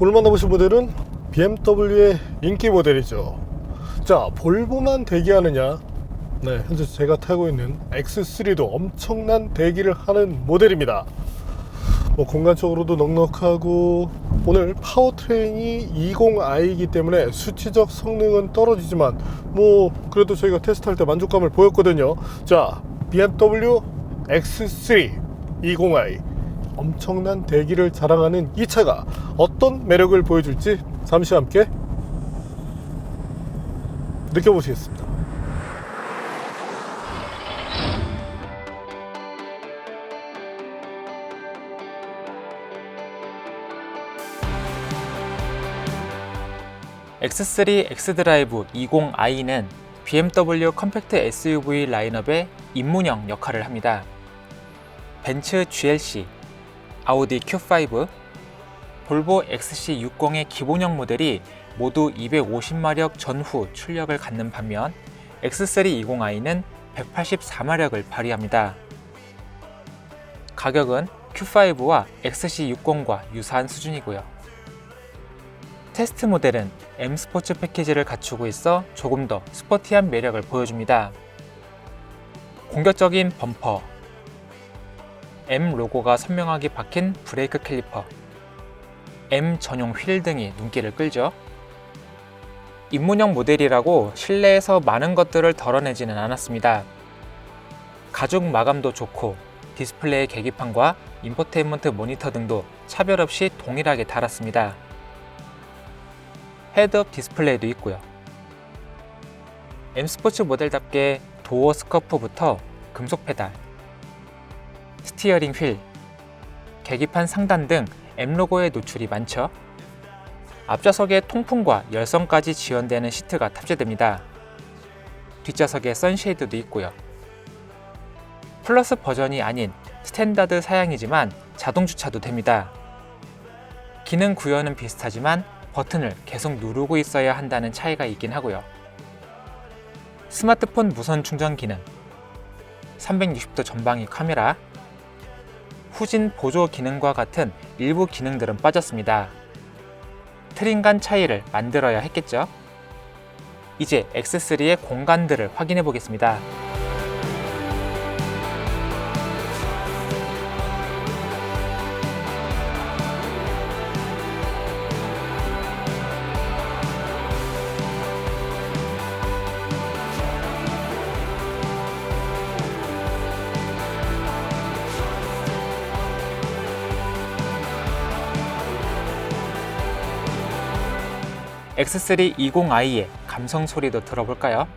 오늘 만나보실 모델은 BMW의 인기 모델이죠. 자, 볼보만 대기하느냐? 네, 현재 제가 타고 있는 X3도 엄청난 대기를 하는 모델입니다. 공간적으로도 넉넉하고, 오늘 파워트레인이 20i이기 때문에 수치적 성능은 떨어지지만 그래도 저희가 테스트할 때 만족감을 보였거든요. 자, BMW X3 20i 엄청난 대기를 자랑하는 이 차가 어떤 매력을 보여줄지 잠시 함께 느껴보시겠습니다. X3 x드라이브 20i는 BMW 컴팩트 SUV 라인업의 입문형 역할을 합니다. 벤츠 GLC, 아우디 Q5, 볼보 XC60의 기본형 모델이 모두 250마력 전후 출력을 갖는 반면 X3 20i는 184마력을 발휘합니다. 가격은 Q5와 XC60과 유사한 수준이고요. 테스트 모델은 M 스포츠 패키지를 갖추고 있어 조금 더 스포티한 매력을 보여줍니다. 공격적인 범퍼, M 로고가 선명하게 박힌 브레이크 캘리퍼, M 전용 휠 등이 눈길을 끌죠. 입문형 모델이라고 실내에서 많은 것들을 덜어내지는 않았습니다. 가죽 마감도 좋고 디스플레이 계기판과 인포테인먼트 모니터 등도 차별 없이 동일하게 달았습니다. 헤드업 디스플레이도 있고요. M 스포츠 모델답게 도어 스커프부터 금속 페달, 스티어링 휠, 계기판 상단 등 M 로고의 노출이 많죠. 앞좌석에 통풍과 열선까지 지원되는 시트가 탑재됩니다. 뒷좌석에 선쉐이드도 있고요. 플러스 버전이 아닌 스탠다드 사양이지만 자동 주차도 됩니다. 기능 구현은 비슷하지만 버튼을 계속 누르고 있어야 한다는 차이가 있긴 하고요. 스마트폰 무선 충전 기능, 360도 전방위 카메라, 후진 보조 기능과 같은 일부 기능들은 빠졌습니다. 트림 간 차이를 만들어야 했겠죠? 이제 X3의 공간들을 확인해 보겠습니다. X3 20i의 감성 소리도 들어볼까요?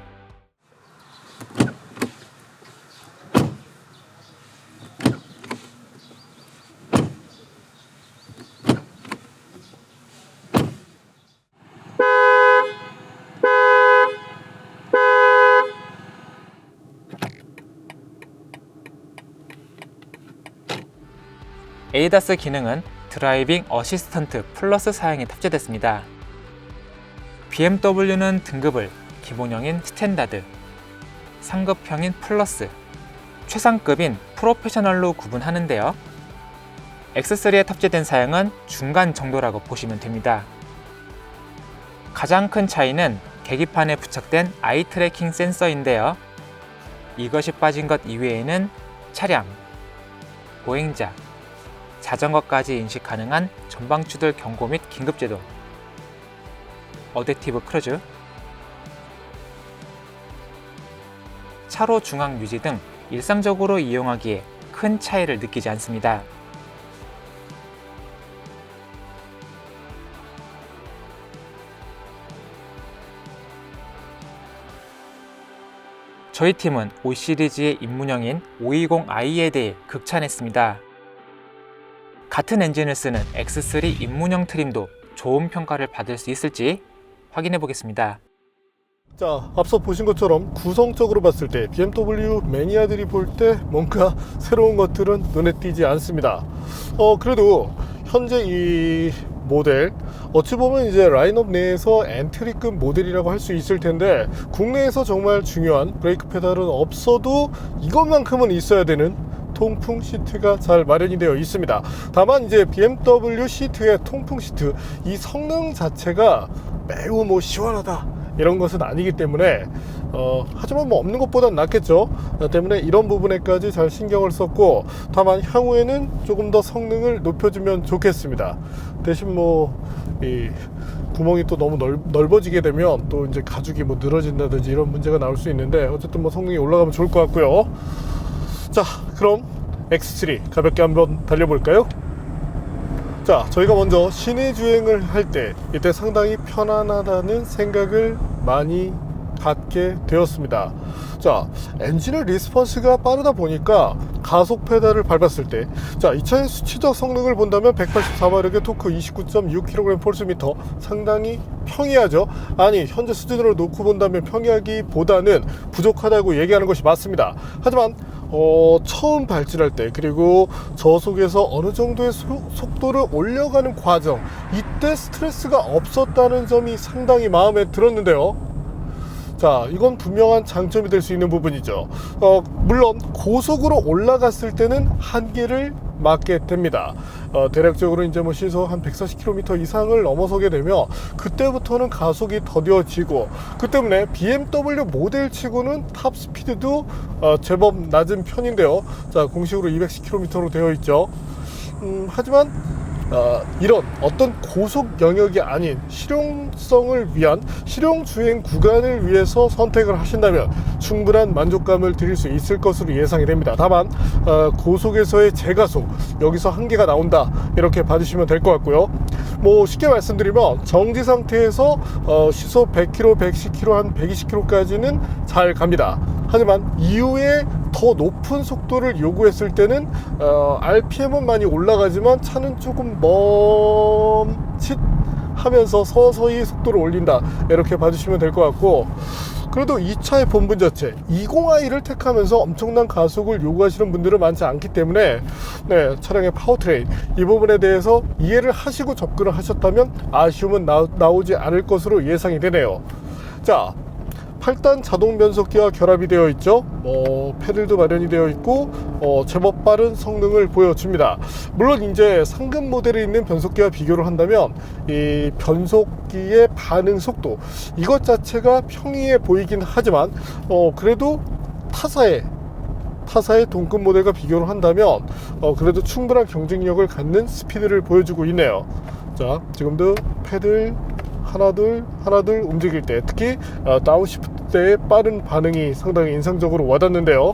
ADAS 기능은 드라이빙 어시스턴트 플러스 사양이 탑재됐습니다. BMW는 등급을 기본형인 스탠다드, 상급형인 플러스, 최상급인 프로페셔널로 구분하는데요. X3에 탑재된 사양은 중간 정도라고 보시면 됩니다. 가장 큰 차이는 계기판에 부착된 아이 트래킹 센서인데요. 이것이 빠진 것 이외에는 차량, 보행자, 자전거까지 인식 가능한 전방 추돌 경고 및 긴급제동, 어댑티브 크루즈, 차로 중앙 유지 등 일상적으로 이용하기에 큰 차이를 느끼지 않습니다. 저희 팀은 5 시리즈의 입문형인 520i에 대해 극찬했습니다. 같은 엔진을 쓰는 X3 입문형 트림도 좋은 평가를 받을 수 있을지 확인해 보겠습니다. 자, 앞서 보신 것처럼 구성적으로 봤을 때 BMW 매니아들이 볼 때 뭔가 새로운 것들은 눈에 띄지 않습니다. 그래도 현재 이 모델 어찌 보면 이제 라인업 내에서 엔트리급 모델이라고 할 수 있을 텐데, 국내에서 정말 중요한 브레이크 페달은 없어도 이것만큼은 있어야 되는 통풍 시트가 잘 마련이 되어 있습니다. 다만 이제 BMW 시트의 통풍 시트, 이 성능 자체가 매우 뭐 시원하다 이런 것은 아니기 때문에 하지만 뭐 없는 것보단 낫겠죠. 때문에 이런 부분에까지 잘 신경을 썼고, 다만 향후에는 조금 더 성능을 높여주면 좋겠습니다. 대신 뭐 이 구멍이 또 너무 넓어지게 되면 또 이제 가죽이 뭐 늘어진다든지 이런 문제가 나올 수 있는데, 어쨌든 뭐 성능이 올라가면 좋을 것 같고요. 자, 그럼 X3 가볍게 한번 달려볼까요? 자, 저희가 먼저 시내 주행을 할 때 이때 상당히 편안하다는 생각을 많이 갖게 되었습니다. 자, 엔진의 리스폰스가 빠르다 보니까 가속 페달을 밟았을 때, 자, 이 차의 수치적 성능을 본다면 184마력의 토크 29.6kg/m 상당히 평이하죠. 아니, 현재 수준으로 놓고 본다면 평이하기보다는 부족하다고 얘기하는 것이 맞습니다. 하지만 처음 발진할 때, 그리고 저속에서 어느 정도의 속도를 올려가는 과정, 이때 스트레스가 없었다는 점이 상당히 마음에 들었는데요. 자, 이건 분명한 장점이 될 수 있는 부분이죠. 물론 고속으로 올라갔을 때는 한계를 맞게 됩니다. 대략적으로 이제 뭐 시속 한 140km 이상을 넘어서게 되면 그때부터는 가속이 더뎌지고, 그 때문에 BMW 모델치고는 탑 스피드도 제법 낮은 편인데요. 자, 공식으로 210km로 되어 있죠. 하지만 이런 어떤 고속 영역이 아닌 실용성을 위한 실용 주행 구간을 위해서 선택을 하신다면 충분한 만족감을 드릴 수 있을 것으로 예상이 됩니다. 다만 고속에서의 제가속, 여기서 한계가 나온다 이렇게 봐주시면 될 것 같고요. 뭐 쉽게 말씀드리면 정지 상태에서 시속 100km, 110km, 한 120km까지는 잘 갑니다. 하지만 이후에 더 높은 속도를 요구했을 때는 RPM은 많이 올라가지만 차는 조금 멈칫하면서 서서히 속도를 올린다 이렇게 봐주시면 될 것 같고, 그래도 이 차의 본분 자체 20i를 택하면서 엄청난 가속을 요구하시는 분들은 많지 않기 때문에 차량의 파워트레인 이 부분에 대해서 이해를 하시고 접근을 하셨다면 아쉬움은 나오지 않을 것으로 예상이 되네요. 자, 8단 자동 변속기와 결합이 되어 있죠. 패들도 마련이 되어 있고 제법 빠른 성능을 보여줍니다. 물론 이제 상급 모델에 있는 변속기와 비교를 한다면 이 변속기의 반응 속도, 이것 자체가 평이해 보이긴 하지만 그래도 타사의 동급 모델과 비교를 한다면 그래도 충분한 경쟁력을 갖는 스피드를 보여주고 있네요. 자, 지금도 패들 하나둘 움직일 때, 특히 다운시프트 때의 빠른 반응이 상당히 인상적으로 와닿는데요.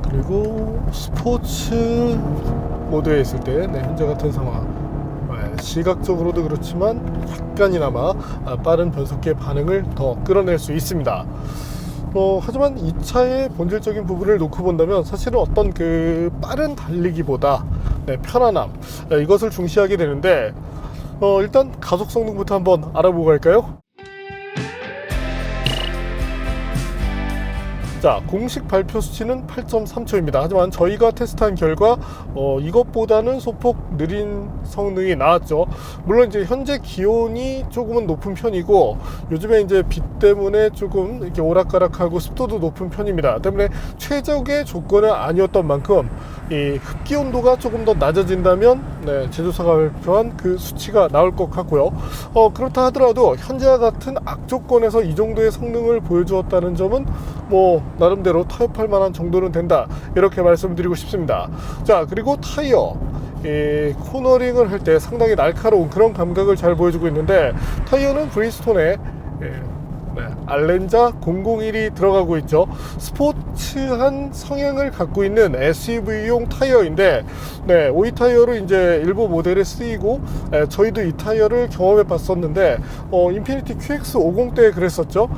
그리고 스포츠 모드에 있을 때 현재 같은 상황, 시각적으로도 그렇지만 약간이나마 빠른 변속기의 반응을 더 끌어낼 수 있습니다. 하지만 이 차의 본질적인 부분을 놓고 본다면 사실은 어떤 그 빠른 달리기보다 편안함, 이것을 중시하게 되는데, 일단 가속 성능부터 한번 알아보고 갈까요? 자, 공식 발표 수치는 8.3초입니다. 하지만 저희가 테스트한 결과 이것보다는 소폭 느린 성능이 나왔죠. 물론 이제 현재 기온이 조금은 높은 편이고, 요즘에 이제 비 때문에 조금 이렇게 오락가락하고 습도도 높은 편입니다. 때문에 최적의 조건은 아니었던 만큼 이 흡기 온도가 조금 더 낮아진다면 제조사가 발표한 그 수치가 나올 것 같고요. 그렇다 하더라도 현재와 같은 악조건에서 이 정도의 성능을 보여주었다는 점은 뭐 나름대로 타협할 만한 정도는 된다 이렇게 말씀드리고 싶습니다. 자, 그리고 타이어, 코너링을 할 때 상당히 날카로운 그런 감각을 잘 보여주고 있는데, 타이어는 브리스톤의 알렌자 001이 들어가고 있죠. 스포츠한 성향을 갖고 있는 SUV용 타이어인데, 오이 타이어로 이제 일부 모델에 쓰이고, 저희도 이 타이어를 경험해 봤었는데, 인피니티 QX50 때 그랬었죠.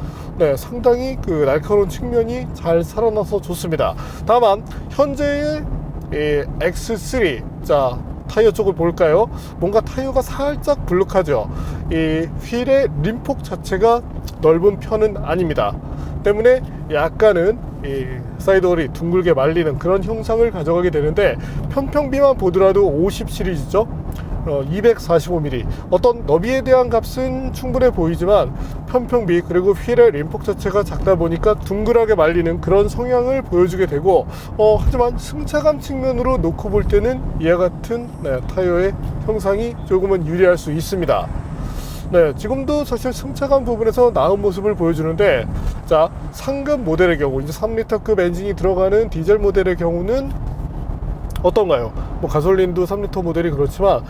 상당히 그 날카로운 측면이 잘 살아나서 좋습니다. 다만 현재의 X3, 자, 타이어 쪽을 볼까요? 뭔가 타이어가 살짝 불룩하죠. 이 휠의 림폭 자체가 넓은 편은 아닙니다. 때문에 약간은 이 사이드홀이 둥글게 말리는 그런 형상을 가져가게 되는데, 편평비만 보더라도 50 시리즈죠. 245mm. 어떤 너비에 대한 값은 충분해 보이지만 편평비 그리고 휠의 림폭 자체가 작다 보니까 둥글하게 말리는 그런 성향을 보여주게 되고, 하지만 승차감 측면으로 놓고 볼 때는 이와 같은 타이어의 형상이 조금은 유리할 수 있습니다. 네, 지금도 사실 승차감 부분에서 나은 모습을 보여주는데, 자, 상급 모델의 경우 이제 3리터급 엔진이 들어가는 디젤 모델의 경우는 어떤가요? 뭐 가솔린도 3리터 모델이 그렇지만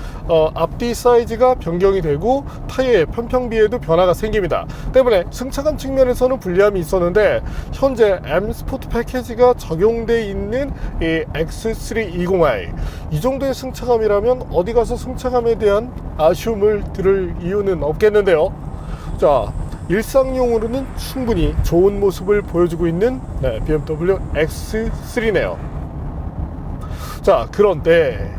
앞뒤 사이즈가 변경이 되고 타이어의 편평비에도 변화가 생깁니다. 때문에 승차감 측면에서는 불리함이 있었는데, 현재 M 스포트 패키지가 적용되어 있는 이 X320i, 이 정도의 승차감이라면 어디 가서 승차감에 대한 아쉬움을 들을 이유는 없겠는데요. 자, 일상용으로는 충분히 좋은 모습을 보여주고 있는 BMW X3네요. 자, 그런데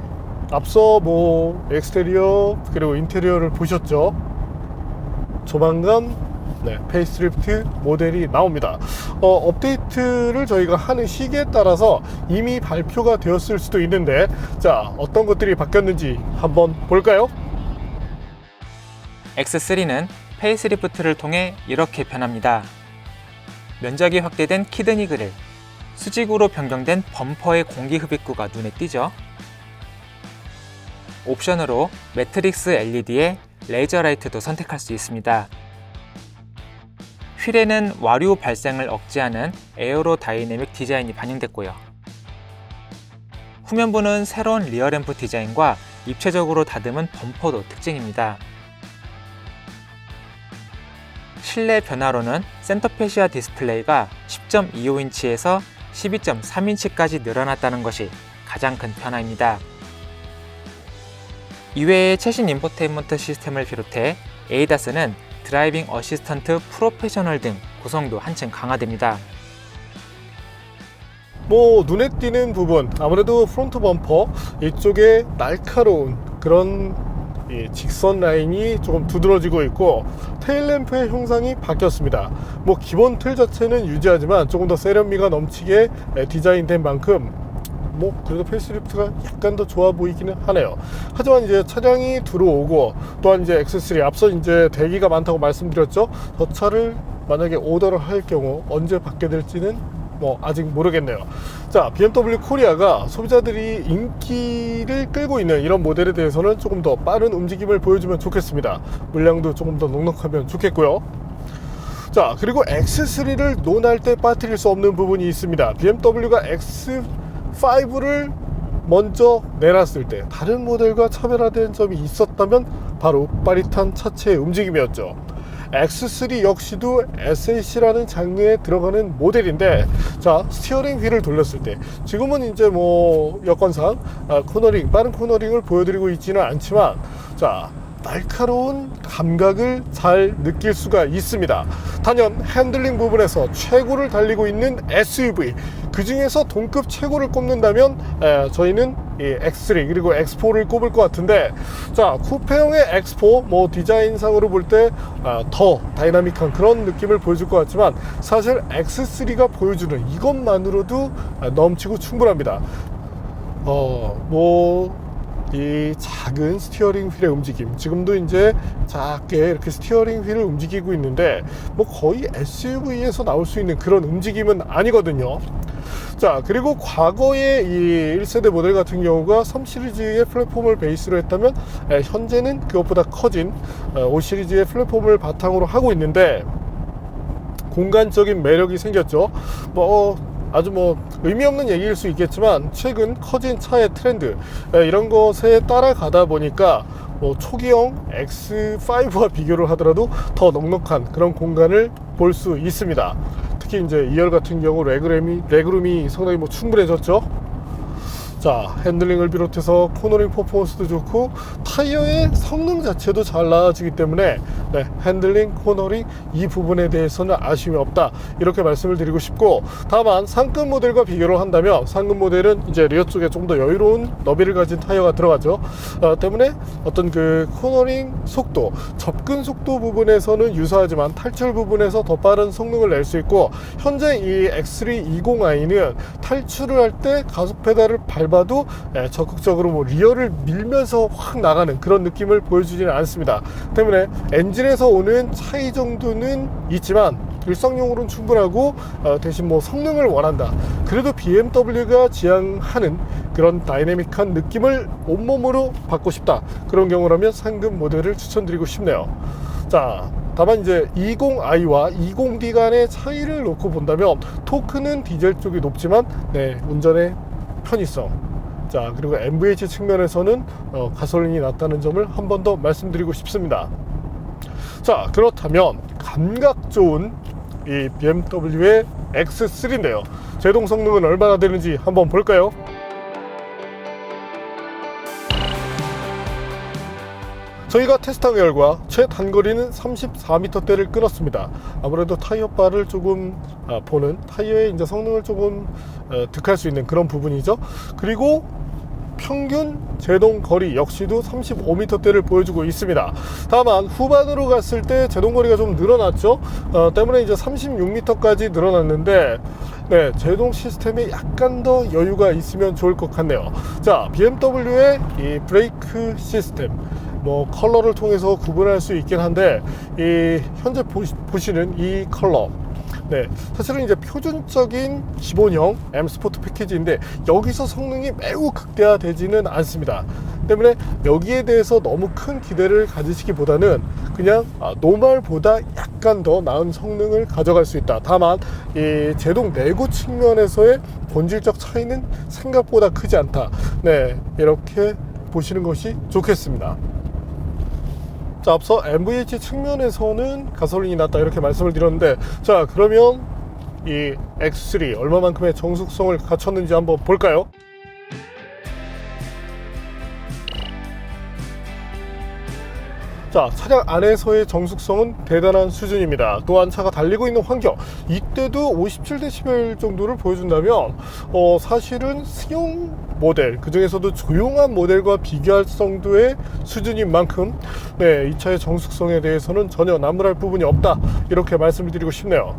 앞서 뭐 엑스테리어 그리고 인테리어를 보셨죠? 조만간 페이스리프트 모델이 나옵니다. 업데이트를 저희가 하는 시기에 따라서 이미 발표가 되었을 수도 있는데, 자, 어떤 것들이 바뀌었는지 한번 볼까요? X3는 페이스리프트를 통해 이렇게 변합니다. 면적이 확대된 키드니 그릴, 수직으로 변경된 범퍼의 공기 흡입구가 눈에 띄죠. 옵션으로 매트릭스 LED에 레이저 라이트도 선택할 수 있습니다. 휠에는 와류 발생을 억제하는 에어로 다이내믹 디자인이 반영됐고요. 후면부는 새로운 리어램프 디자인과 입체적으로 다듬은 범퍼도 특징입니다. 실내 변화로는 센터페시아 디스플레이가 10.25인치에서 12.3인치까지 늘어났다는 것이 가장 큰 변화입니다. 이외에 최신 인포테인먼트 시스템을 비롯해 ADAS는 드라이빙 어시스턴트 프로페셔널 등 구성도 한층 강화됩니다. 뭐 눈에 띄는 부분, 아무래도 프론트 범퍼 이쪽에 날카로운 그런 직선 라인이 조금 두드러지고 있고, 테일램프의 형상이 바뀌었습니다. 뭐 기본 틀 자체는 유지하지만 조금 더 세련미가 넘치게 디자인된 만큼 뭐 그래도 페이스리프트가 약간 더 좋아 보이기는 하네요. 하지만 이제 차량이 들어오고, 또한 이제 X3 앞서 이제 대기가 많다고 말씀드렸죠. 저 차를 만약에 오더를 할 경우 언제 받게 될지는 뭐 아직 모르겠네요. 자, BMW 코리아가 소비자들이 인기를 끌고 있는 이런 모델에 대해서는 조금 더 빠른 움직임을 보여주면 좋겠습니다. 물량도 조금 더 넉넉하면 좋겠고요. 자, 그리고 X3를 논할 때 빠뜨릴 수 없는 부분이 있습니다. BMW가 X5를 먼저 내놨을 때 다른 모델과 차별화된 점이 있었다면 바로 빠릿한 차체의 움직임이었죠. X3 역시도 SAC라는 장르에 들어가는 모델인데, 자, 스티어링 휠을 돌렸을 때 지금은 이제 뭐 여건상 코너링, 빠른 코너링을 보여드리고 있지는 않지만, 자, 날카로운 감각을 잘 느낄 수가 있습니다. 단연 핸들링 부분에서 최고를 달리고 있는 SUV, 그 중에서 동급 최고를 꼽는다면 저희는 이 X3 그리고 X4를 꼽을 것 같은데, 자, 쿠페형의 X4 뭐 디자인상으로 볼 때 더 다이나믹한 그런 느낌을 보여줄 것 같지만, 사실 X3가 보여주는 이것만으로도 넘치고 충분합니다. 이 작은 스티어링 휠의 움직임, 지금도 이제 작게 이렇게 스티어링 휠을 움직이고 있는데 뭐 거의 SUV에서 나올 수 있는 그런 움직임은 아니거든요. 자, 그리고 과거의 이 1세대 모델 같은 경우가 3시리즈의 플랫폼을 베이스로 했다면, 현재는 그것보다 커진 5시리즈의 플랫폼을 바탕으로 하고 있는데, 공간적인 매력이 생겼죠. 아주 의미 없는 얘기일 수 있겠지만, 최근 커진 차의 트렌드, 이런 것에 따라가다 보니까 초기형 X5와 비교를 하더라도 더 넉넉한 그런 공간을 볼 수 있습니다. 특히 이제 2열 같은 경우 레그룸이 상당히 충분해졌죠. 자, 핸들링을 비롯해서 코너링 퍼포먼스도 좋고 타이어의 성능 자체도 잘 나아지기 때문에 핸들링, 코너링 이 부분에 대해서는 아쉬움이 없다, 이렇게 말씀을 드리고 싶고, 다만 상급 모델과 비교를 한다면 상급 모델은 이제 리어 쪽에 좀 더 여유로운 너비를 가진 타이어가 들어가죠. 때문에 어떤 그 코너링 속도, 접근 속도 부분에서는 유사하지만 탈출 부분에서 더 빠른 성능을 낼 수 있고, 현재 이 X320i는 탈출을 할 때 가속 페달을 밟아도 적극적으로 뭐 리어를 밀면서 확 나가는 그런 느낌을 보여주지는 않습니다. 때문에 엔진에서 오는 차이 정도는 있지만 일상용으로는 충분하고 대신 뭐 성능을 원한다, 그래도 BMW가 지향하는 그런 다이내믹한 느낌을 온몸으로 받고 싶다, 그런 경우라면 상급 모델을 추천드리고 싶네요. 자, 다만 이제 20i와 20D 간의 차이를 놓고 본다면 토크는 디젤 쪽이 높지만 운전의 편의성, 자 그리고 NVH 측면에서는 가솔린이 낫다는 점을 한 번 더 말씀드리고 싶습니다. 자, 그렇다면 감각 좋은 이 BMW의 X3인데요, 제동 성능은 얼마나 되는지 한번 볼까요? 저희가 테스트한 결과 최단거리는 34m대를 끊었습니다. 아무래도 타이어 바를 조금 보는, 타이어의 이제 성능을 조금 득할 수 있는 그런 부분이죠. 그리고 평균 제동 거리 역시도 35m대를 보여주고 있습니다. 다만 후반으로 갔을 때 제동 거리가 좀 늘어났죠. 때문에 이제 36m까지 늘어났는데 제동 시스템에 약간 더 여유가 있으면 좋을 것 같네요. 자, BMW의 이 브레이크 시스템, 뭐 컬러를 통해서 구분할 수 있긴 한데 이 현재 보시는 이 컬러, 사실은 이제 표준적인 기본형 M 스포트 패키지인데 여기서 성능이 매우 극대화되지는 않습니다. 때문에 여기에 대해서 너무 큰 기대를 가지시기보다는 그냥 노멀보다 약간 더 나은 성능을 가져갈 수 있다. 다만 이 제동 내구 측면에서의 본질적 차이는 생각보다 크지 않다. 이렇게 보시는 것이 좋겠습니다. 자, 앞서 NVH 측면에서는 가솔린이 낫다 이렇게 말씀을 드렸는데, 자 그러면 이 X3 얼마만큼의 정숙성을 갖췄는지 한번 볼까요? 자, 차량 안에서의 정숙성은 대단한 수준입니다. 또한 차가 달리고 있는 환경, 이때도 57dB 정도를 보여준다면 사실은 승용 모델, 그 중에서도 조용한 모델과 비교할 정도의 수준인 만큼 이 차의 정숙성에 대해서는 전혀 나무랄 부분이 없다, 이렇게 말씀을 드리고 싶네요.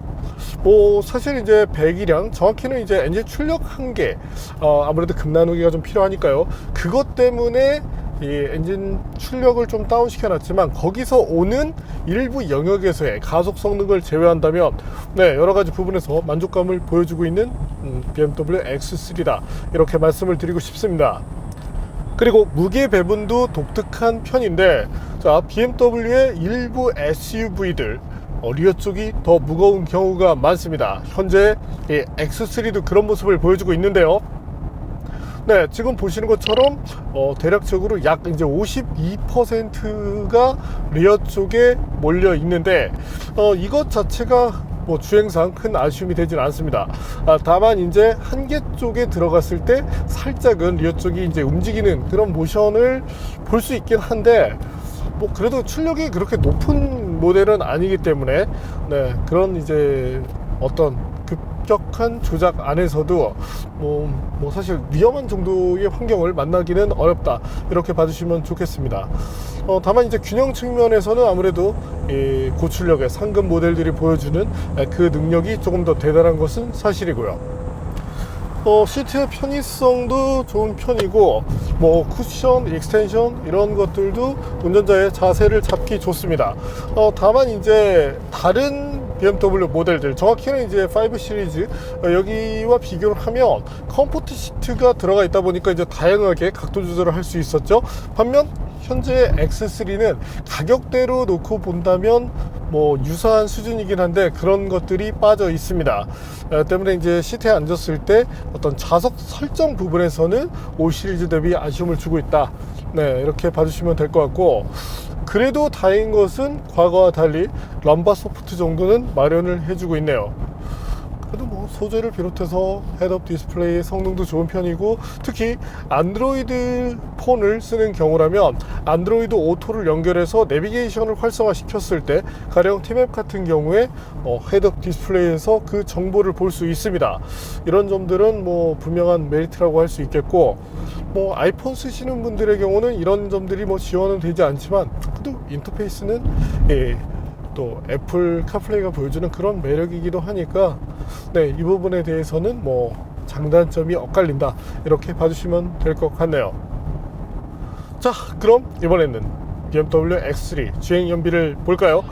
사실 이제 배기량, 정확히는 이제 엔진 출력 한계, 아무래도 급 나누기가 좀 필요하니까요. 그것 때문에 이 엔진 출력을 좀 다운 시켜놨지만 거기서 오는 일부 영역에서의 가속 성능을 제외한다면 여러가지 부분에서 만족감을 보여주고 있는 BMW X3다, 이렇게 말씀을 드리고 싶습니다. 그리고 무게 배분도 독특한 편인데, 자, BMW의 일부 SUV들 리어 쪽이 더 무거운 경우가 많습니다. 현재 이 X3도 그런 모습을 보여주고 있는데요. 지금 보시는 것처럼 대략적으로 약 이제 52%가 리어 쪽에 몰려 있는데 이것 자체가 뭐 주행상 큰 아쉬움이 되지는 않습니다. 다만 이제 한계 쪽에 들어갔을 때 살짝은 리어 쪽이 이제 움직이는 그런 모션을 볼 수 있긴 한데, 뭐 그래도 출력이 그렇게 높은 모델은 아니기 때문에 그런 이제 어떤 급격한 조작 안에서도 뭐 사실 위험한 정도의 환경을 만나기는 어렵다, 이렇게 봐주시면 좋겠습니다. 다만 이제 균형 측면에서는 아무래도 이 고출력의 상급 모델들이 보여주는 그 능력이 조금 더 대단한 것은 사실이고요. 시트의 편의성도 좋은 편이고, 뭐 쿠션, 익스텐션 이런 것들도 운전자의 자세를 잡기 좋습니다. 다만 이제 다른 BMW 모델들, 정확히는 이제 5 시리즈 여기와 비교를 하면 컴포트 시트가 들어가 있다 보니까 이제 다양하게 각도 조절을 할 수 있었죠. 반면 현재 X3는 가격대로 놓고 본다면 뭐 유사한 수준이긴 한데 그런 것들이 빠져 있습니다. 때문에 이제 시트에 앉았을 때 어떤 좌석 설정 부분에서는 5 시리즈 대비 아쉬움을 주고 있다, 이렇게 봐주시면 될 것 같고, 그래도 다행인 것은 과거와 달리 럼바 소프트 정도는 마련을 해주고 있네요. 그래도 뭐 소재를 비롯해서 헤드업 디스플레이의 성능도 좋은 편이고, 특히 안드로이드 폰을 쓰는 경우라면 안드로이드 오토를 연결해서 내비게이션을 활성화 시켰을 때 가령 T맵 같은 경우에 헤드업 디스플레이에서 그 정보를 볼 수 있습니다. 이런 점들은 뭐 분명한 메리트라고 할 수 있겠고, 뭐 아이폰 쓰시는 분들의 경우는 이런 점들이 뭐 지원은 되지 않지만 그래도 인터페이스는 또 애플 카플레이가 보여주는 그런 매력이기도 하니까 이 부분에 대해서는 뭐 장단점이 엇갈린다, 이렇게 봐주시면 될 것 같네요. 자, 그럼 이번에는 BMW X3 주행 연비를 볼까요?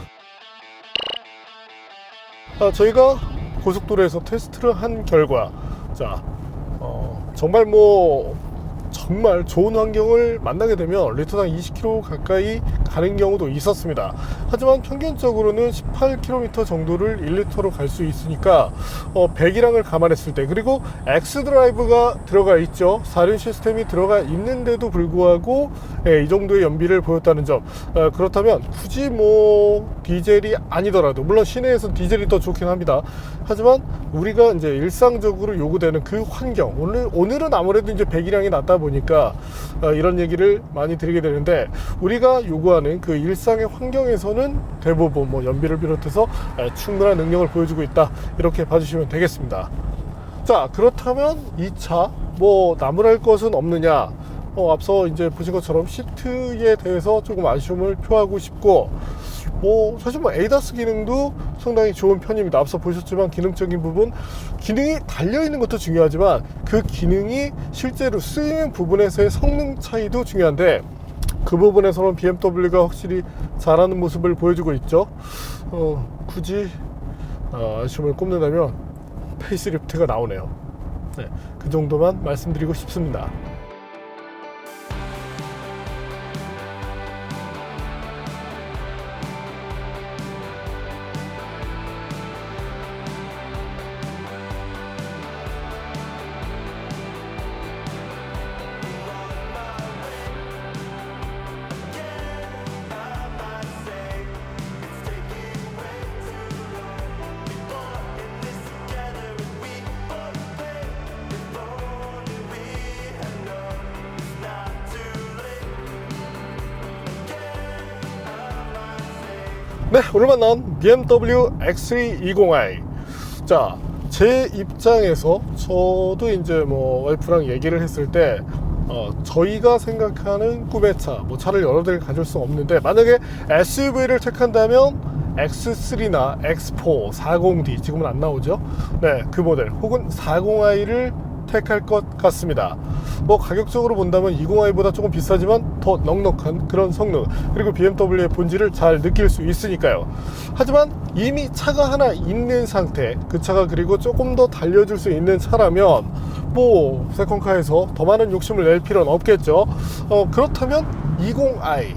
저희가 고속도로에서 테스트를 한 결과, 자, 정말 좋은 환경을 만나게 되면 리터당 20km 가까이 가는 경우도 있었습니다. 하지만 평균적으로는 18km 정도를 1리터로 갈 수 있으니까 배기량을 감안했을 때, 그리고 X드라이브가 들어가 있죠. 4륜 시스템이 들어가 있는데도 불구하고 이 정도의 연비를 보였다는 점, 그렇다면 굳이 디젤이 아니더라도, 물론 시내에서 디젤이 더 좋긴 합니다. 하지만 우리가 이제 일상적으로 요구되는 그 환경, 오늘은 아무래도 이제 배기량이 낮다 보니까 이런 얘기를 많이 드리게 되는데, 우리가 요구하는 그 일상의 환경에서는 대부분 연비를 비롯해서 충분한 능력을 보여주고 있다, 이렇게 봐주시면 되겠습니다. 자, 그렇다면 이 차 나무랄 것은 없느냐? 앞서 이제 보신 것처럼 시트에 대해서 조금 아쉬움을 표하고 싶고, 사실 에이다스 기능도 상당히 좋은 편입니다. 앞서 보셨지만 기능적인 부분, 기능이 달려있는 것도 중요하지만 그 기능이 실제로 쓰이는 부분에서의 성능 차이도 중요한데, 그 부분에서는 BMW가 확실히 잘하는 모습을 보여주고 있죠. 굳이 아쉬움을 꼽는다면 페이스리프트가 나오네요. 네, 그 정도만 말씀드리고 싶습니다. 네, 오늘 만난 BMW X3 20i. 자, 제 입장에서 저도 이제 와이프랑 얘기를 했을 때, 저희가 생각하는 꿈의 차, 차를 여러 대를 가질 수 없는데, 만약에 SUV를 택한다면 X3나 X4, 40D, 지금은 안 나오죠? 네, 그 모델, 혹은 40i를 택할 것 같습니다. 가격적으로 본다면 20i보다 조금 비싸지만 더 넉넉한 그런 성능, 그리고 BMW의 본질을 잘 느낄 수 있으니까요. 하지만 이미 차가 하나 있는 상태, 그 차가 그리고 조금 더 달려줄 수 있는 차라면 세컨카에서 더 많은 욕심을 낼 필요는 없겠죠. 그렇다면 20i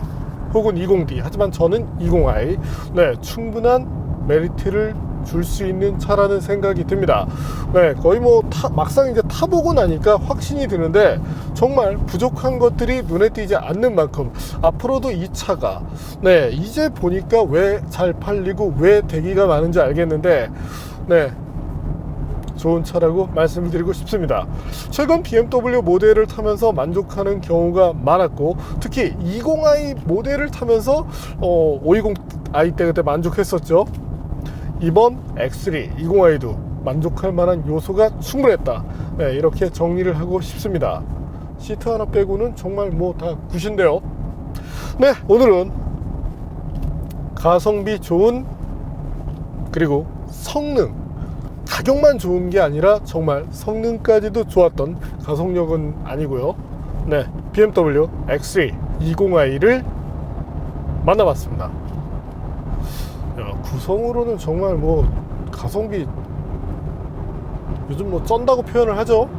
혹은 20D, 하지만 저는 20i, 네, 충분한 메리트를 줄 수 있는 차라는 생각이 듭니다. 네, 거의 막상 이제 타보고 나니까 확신이 드는데, 정말 부족한 것들이 눈에 띄지 않는 만큼 앞으로도 이 차가, 네, 이제 보니까 왜 잘 팔리고 왜 대기가 많은지 알겠는데, 네, 좋은 차라고 말씀을 드리고 싶습니다. 최근 BMW 모델을 타면서 만족하는 경우가 많았고, 특히 20i 모델을 타면서 520i 때 그때 만족했었죠. 이번 X3 20i도 만족할 만한 요소가 충분했다, 네, 이렇게 정리를 하고 싶습니다. 시트 하나 빼고는 정말 다 굿인데요. 네, 오늘은 가성비 좋은, 그리고 성능, 가격만 좋은 게 아니라 정말 성능까지도 좋았던, 가속력은 아니고요, 네, BMW X3 20i를 만나봤습니다. 구성으로는 정말 가성비 요즘 쩐다고 표현을 하죠.